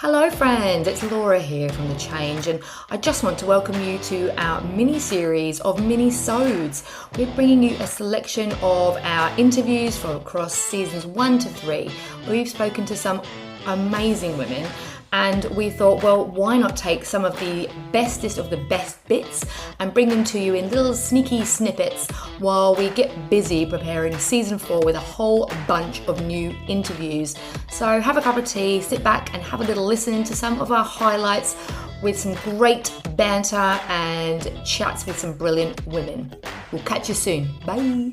Hello friends, it's Laura here from The Change, and I just want to welcome you to our mini-series of minisodes. We're bringing you a selection of our interviews from across seasons 1 to 3. We've spoken to some amazing women, and we thought, well, why not take some of the bestest of the best bits and bring them to you in little sneaky snippets while we get busy preparing season 4 with a whole bunch of new interviews. So have a cup of tea, sit back and have a little listen to some of our highlights with some great banter and chats with some brilliant women. We'll catch you soon. Bye.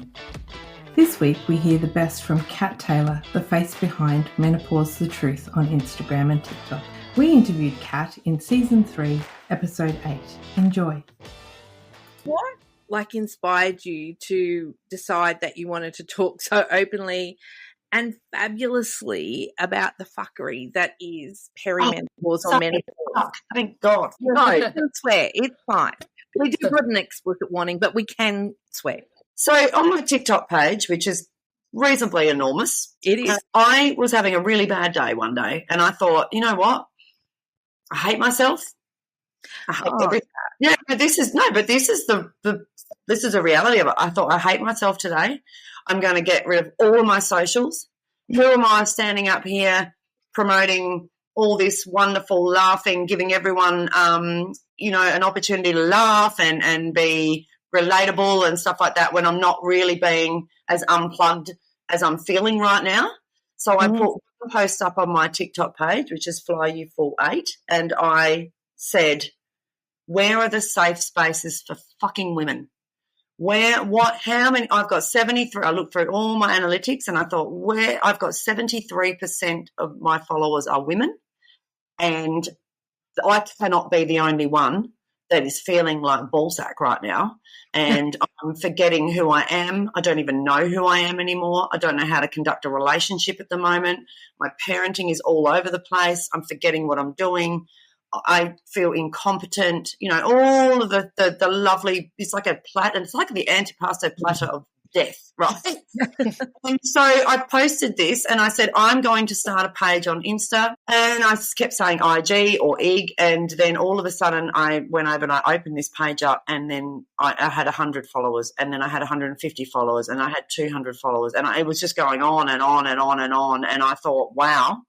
This week we hear the best from Kat Taylor, the face behind Menopause the Truth on Instagram and TikTok. We interviewed Kat in Season 3, Episode 8. Enjoy. What inspired you to decide that you wanted to talk so openly and fabulously about the fuckery that is perimenopause or menopause? Thank God. No, you can swear. It's fine. We do put an explicit warning, but we can swear. So on my TikTok page, which is reasonably enormous, It is. I was having a really bad day one day, and I thought, you know what? I hate myself. I hate everything. Yeah, but this is this is a reality of it. I thought, I hate myself today. I'm going to get rid of all of my socials. Who am I standing up here promoting all this wonderful laughing, giving everyone an opportunity to laugh and be relatable and stuff like that when I'm not really being as unplugged as I'm feeling right now. So I put a post up on my TikTok page, which is FlyYouFull8, and I said, where are the safe spaces for fucking women? How many? I've got 73. I looked through all my analytics and I thought, I've got 73% of my followers are women, and I cannot be the only one that is feeling like ballsack right now, and I'm forgetting who I am. I don't even know who I am anymore. I don't know how to conduct a relationship at the moment. My parenting is all over the place. I'm forgetting what I'm doing. I feel incompetent. All of the lovely. It's like it's like the antipasto platter of death, right? And so I posted this and I said, I'm going to start a page on Insta, and I kept saying IG or IG, and then all of a sudden I went over and I opened this page up, and then I had 100 followers, and then I had 150 followers, and I had 200 followers, and it was just going on and on and on and on, and I thought, wow.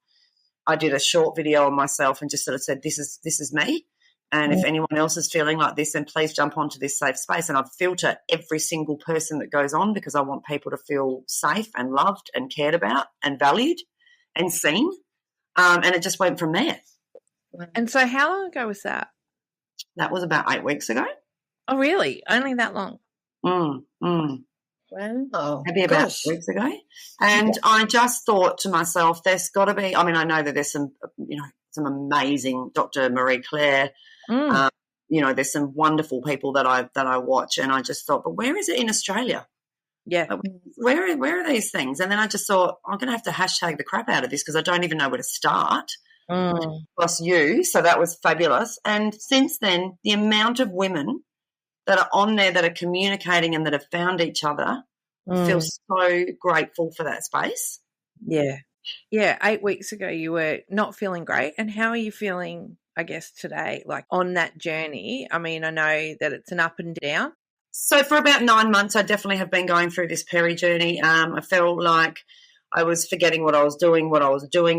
I did a short video on myself and just sort of said, this is me. And if anyone else is feeling like this, then please jump onto this safe space. And I filter every single person that goes on because I want people to feel safe and loved and cared about and valued and seen. And it just went from there. And so how long ago was that? That was about 8 weeks ago. Oh, really? Only that long? Wow. Maybe about 8 weeks ago. And I just thought to myself, there's got to be, I know that there's some amazing Dr. Marie Claire, there's some wonderful people that I watch, and I just thought, but where is it in Australia? Yeah. Where are these things? And then I just thought, I'm going to have to hashtag the crap out of this because I don't even know where to start. Plus you, so that was fabulous. And since then, the amount of women that are on there that are communicating and that have found each other, I feel so grateful for that space. Yeah. Yeah, 8 weeks ago you were not feeling great. And how are you feeling, I guess, today, like on that journey? I know that it's an up and down. So for about 9 months I definitely have been going through this peri journey. I felt like I was forgetting what I was doing,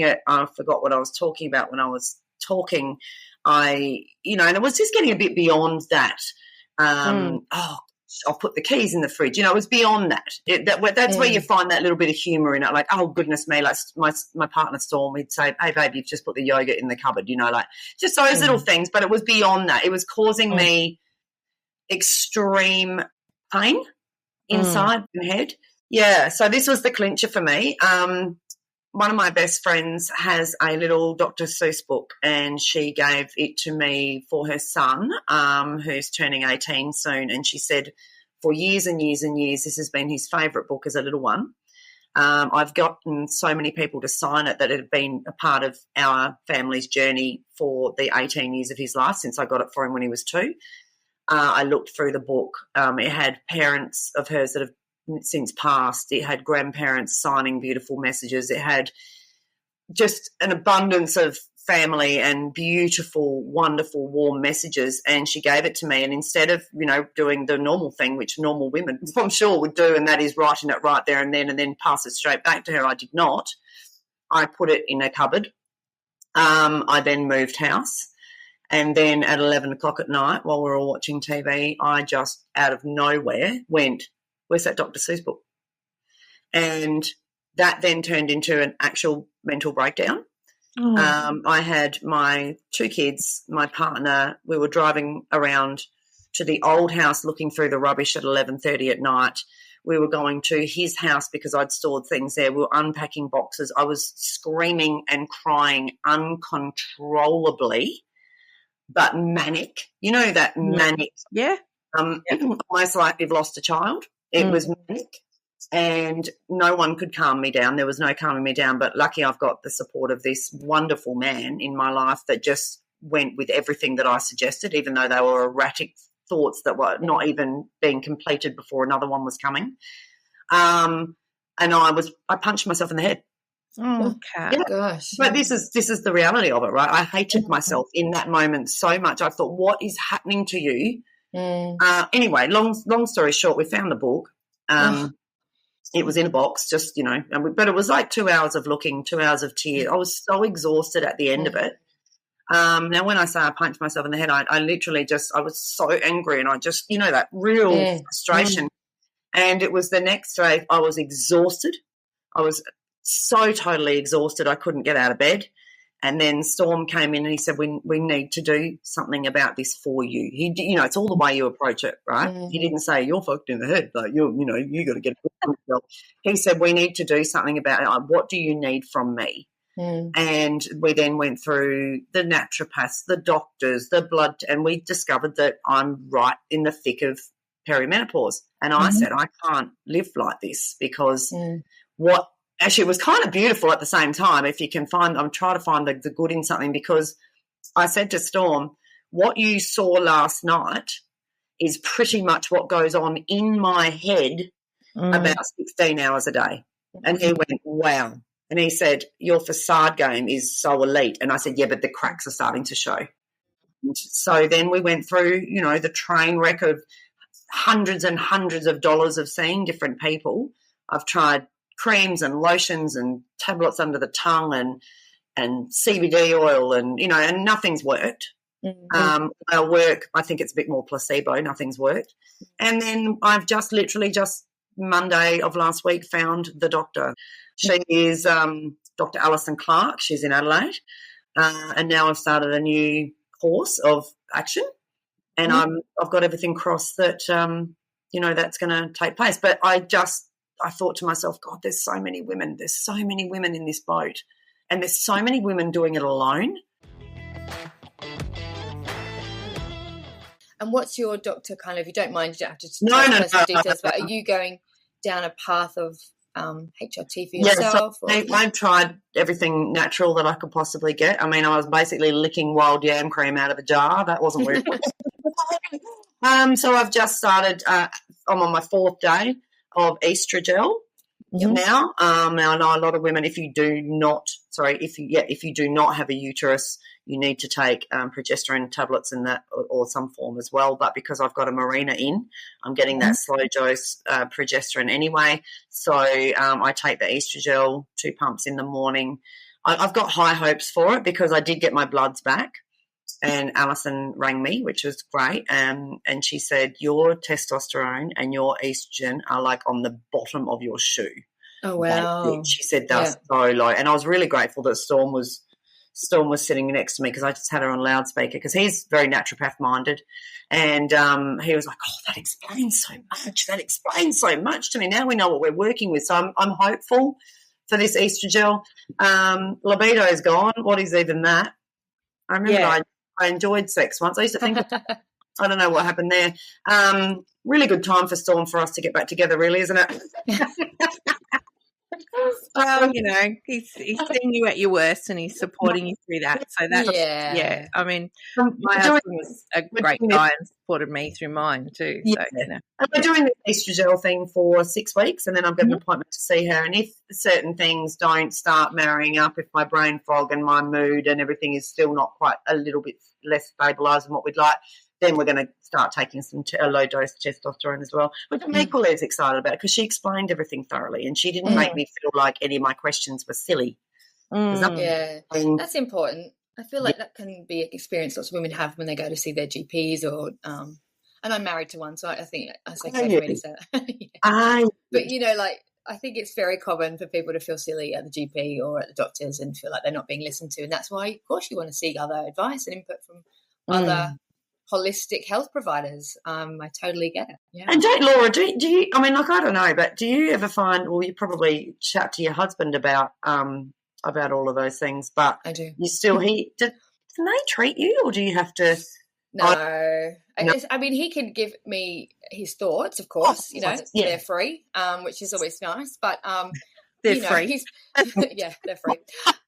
I forgot what I was talking about when I was talking. And it was just getting a bit beyond that. I'll put the keys in the fridge. It was beyond that. That's where you find that little bit of humour in it. Like, oh, goodness me, like my partner Storm, we'd say, hey, babe, you've just put the yogurt in the cupboard, like just those little things. But it was beyond that. It was causing me extreme pain inside my head. Yeah, so this was the clincher for me. One of my best friends has a little Dr. Seuss book, and she gave it to me for her son, who's turning 18 soon, and she said for years and years and years this has been his favourite book as a little one. I've gotten so many people to sign it that it had been a part of our family's journey for the 18 years of his life since I got it for him when he was 2. I looked through the book. It had parents of hers that have since passed. It had grandparents signing beautiful messages. It had just an abundance of family and beautiful, wonderful, warm messages, and she gave it to me. And instead of, doing the normal thing, which normal women, I'm sure, would do, and that is writing it right there and then pass it straight back to her, I did not. I put it in a cupboard. I then moved house. And then at 11 o'clock at night, while we were all watching TV, I just, out of nowhere, went, where's that Dr. Seuss book? And that then turned into an actual mental breakdown. I had my 2 kids, my partner. We were driving around to the old house looking through the rubbish at 11:30 at night. We were going to his house because I'd stored things there. We were unpacking boxes. I was screaming and crying uncontrollably, but manic. You know that manic? Yeah. Almost like you've lost a child. It was manic. And no one could calm me down. There was no calming me down, but lucky I've got the support of this wonderful man in my life that just went with everything that I suggested, even though they were erratic thoughts that were not even being completed before another one was coming. And I punched myself in the head. Oh, okay. Yeah. Gosh. But this is the reality of it, right? I hated myself in that moment so much. I thought, what is happening to you? Anyway, long story short, we found the book. It was in a box, just, but it was like 2 hours of looking, 2 hours of tears. I was so exhausted at the end of it. Now, when I say I punched myself in the head, I literally I was so angry, and I just, that real frustration. And it was the next day, I was exhausted. I was so totally exhausted, I couldn't get out of bed. And then Storm came in and he said, we need to do something about this for you. It's all the way you approach it, right? He didn't say, you're fucked in the head. Like, you got to get it. He said, we need to do something about it. What do you need from me? And we then went through the naturopaths, the doctors, the blood, and we discovered that I'm right in the thick of perimenopause. And I said, I can't live like this because actually, it was kind of beautiful at the same time. If you can I'm trying to find the good in something, because I said to Storm, what you saw last night is pretty much what goes on in my head about 16 hours a day. And he went, wow. And he said, your facade game is so elite. And I said, yeah, but the cracks are starting to show. And so then we went through, the train wreck of hundreds and hundreds of dollars of seeing different people. I've tried creams and lotions and tablets under the tongue and CBD oil and nothing's worked. Our work, I think it's a bit more placebo, nothing's worked. And then I've just Monday of last week found the doctor. She is Dr. Alison Clark. She's in Adelaide. And now I've started a new course of action, and I've got everything crossed that, that's going to take place. But I thought to myself, God, there's so many women. There's so many women in this boat, and there's so many women doing it alone. And what's your doctor kind of, if you don't mind, you don't have to No. details, but are you going down a path of HRT for yourself? Yeah, so I tried everything natural that I could possibly get. I mean, I was basically licking wild yam cream out of a jar. That wasn't working. So I've just started, I'm on my 4th day of estrogel now. Now I know a lot of women, if you do not have a uterus, you need to take progesterone tablets in that or some form as well. But because I've got a marina in, I'm getting that slow dose progesterone anyway. So I take the estrogel, 2 pumps in the morning. I've got high hopes for it because I did get my bloods back. And Alison rang me, which was great, and she said, your testosterone and your estrogen are like on the bottom of your shoe. Oh, wow. She said that's so low. And I was really grateful that Storm was sitting next to me because I just had her on loudspeaker because he's very naturopath-minded. And he was like, oh, that explains so much. That explains so much to me. Now we know what we're working with. So I'm hopeful for this estrogel. Libido is gone. What is even that? I remember I enjoyed sex once. I used to think, I don't know what happened there. Really good time for Storm for us to get back together, really, isn't it? Well, you know, he's seeing you at your worst and he's supporting you through that. So that's, yeah. I mean, my husband was a great guy and supported me through mine too. So, you know. And we're doing the estrogel thing for 6 weeks, and then I've got an appointment to see her. And if certain things don't start marrying up, if my brain fog and my mood and everything is still not quite a little bit less stabilised than what we'd like, then we're going to start taking some low-dose testosterone as well, which I'm equally as excited about because she explained everything thoroughly and she didn't make me feel like any of my questions were silly. Yeah, that's important. I feel like that can be an experience lots of women have when they go to see their GPs or and I'm married to one, so I think it's okay for me to say that. But, you know, like, I think it's very common for people to feel silly at the GP or at the doctors and feel like they're not being listened to. And that's why, of course, you want to seek other advice and input from other holistic health providers. I totally get it. Yeah. And Laura, do you, I mean, like, I don't know, but do you ever find, well, you probably chat to your husband about all of those things, but I do. You still, can they treat you or do you have to? No. I mean, he can give me his thoughts, of course, you know, they're free, which is always nice, but they're free. Yeah, they're free.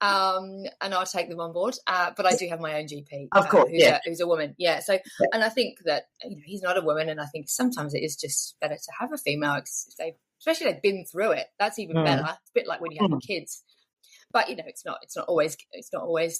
And I'll take them on board. But I do have my own GP, of course, who's a woman. Yeah. So, and I think that, you know, he's not a woman, and I think sometimes it is just better to have a female, especially if they've been through it. That's even better. It's a bit like when you have kids. But, you know, it's not always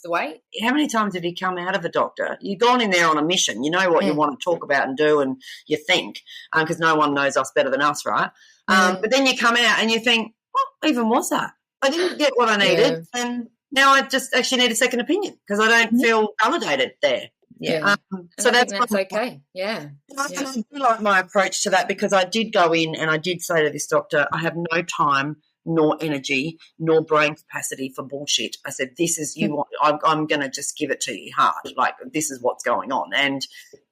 the way. How many times have you come out of a doctor? You've gone in there on a mission. You know what you want to talk about and do, and you think, because no one knows us better than us, right? But then you come out and you think, what even was that? I didn't get what I needed, and now I just actually need a second opinion because I don't feel validated there. Yeah. So that's okay. Yeah. I do like my approach to that because I did go in and I did say to this doctor, I have no time nor energy, nor brain capacity for bullshit. I said, this is I'm going to just give it to you hard. Like, this is what's going on. And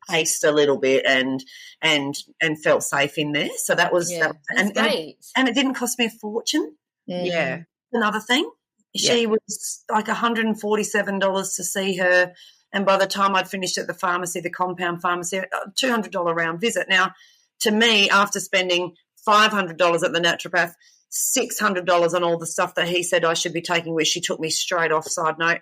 paced a little bit and felt safe in there. So that was, great. And it didn't cost me a fortune. Yeah. Another thing, she was like $147 to see her. And by the time I'd finished at the pharmacy, the compound pharmacy, $200 round visit. Now, to me, after spending $500 at the naturopath, $600 on all the stuff that he said I should be taking, where she took me straight off, side note,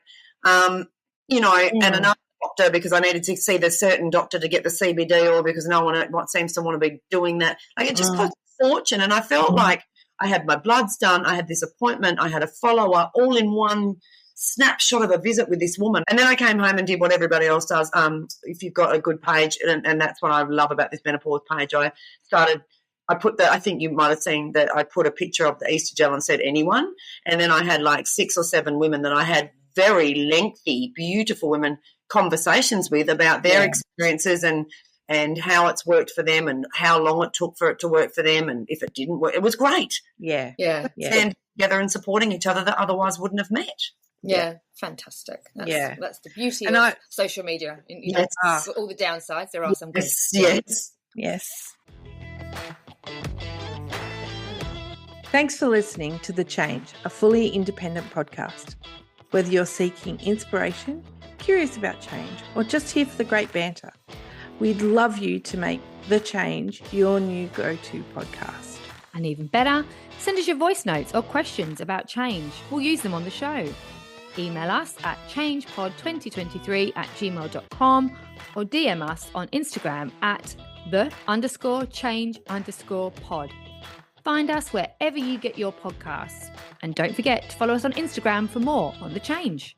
you know, and another doctor because I needed to see the certain doctor to get the CBD or because no one seems to want to be doing that. Like, it just cost a fortune, and I felt like I had my bloods done, I had this appointment, I had a follow-up all in one snapshot of a visit with this woman. And then I came home and did what everybody else does. If you've got a good page, and that's what I love about this menopause page, I think you might have seen that I put a picture of the estrogel and said anyone, and then I had like 6 or 7 women that I had very lengthy, beautiful women conversations with about their experiences and how it's worked for them and how long it took for it to work for them, and if it didn't work, it was great. Yeah. Stand together and supporting each other that otherwise wouldn't have met. Yeah, fantastic. That's the beauty of social media. You know, all the downsides, there are some good. Yes. Thanks for listening to The Change, a fully independent podcast. Whether you're seeking inspiration, curious about change, or just here for the great banter, we'd love you to make The Change your new go-to podcast. And even better, send us your voice notes or questions about change. We'll use them on the show. Email us at changepod2023@gmail.com or DM us on Instagram at _change_pod. Find us wherever you get your podcasts. And don't forget to follow us on Instagram for more on The Change.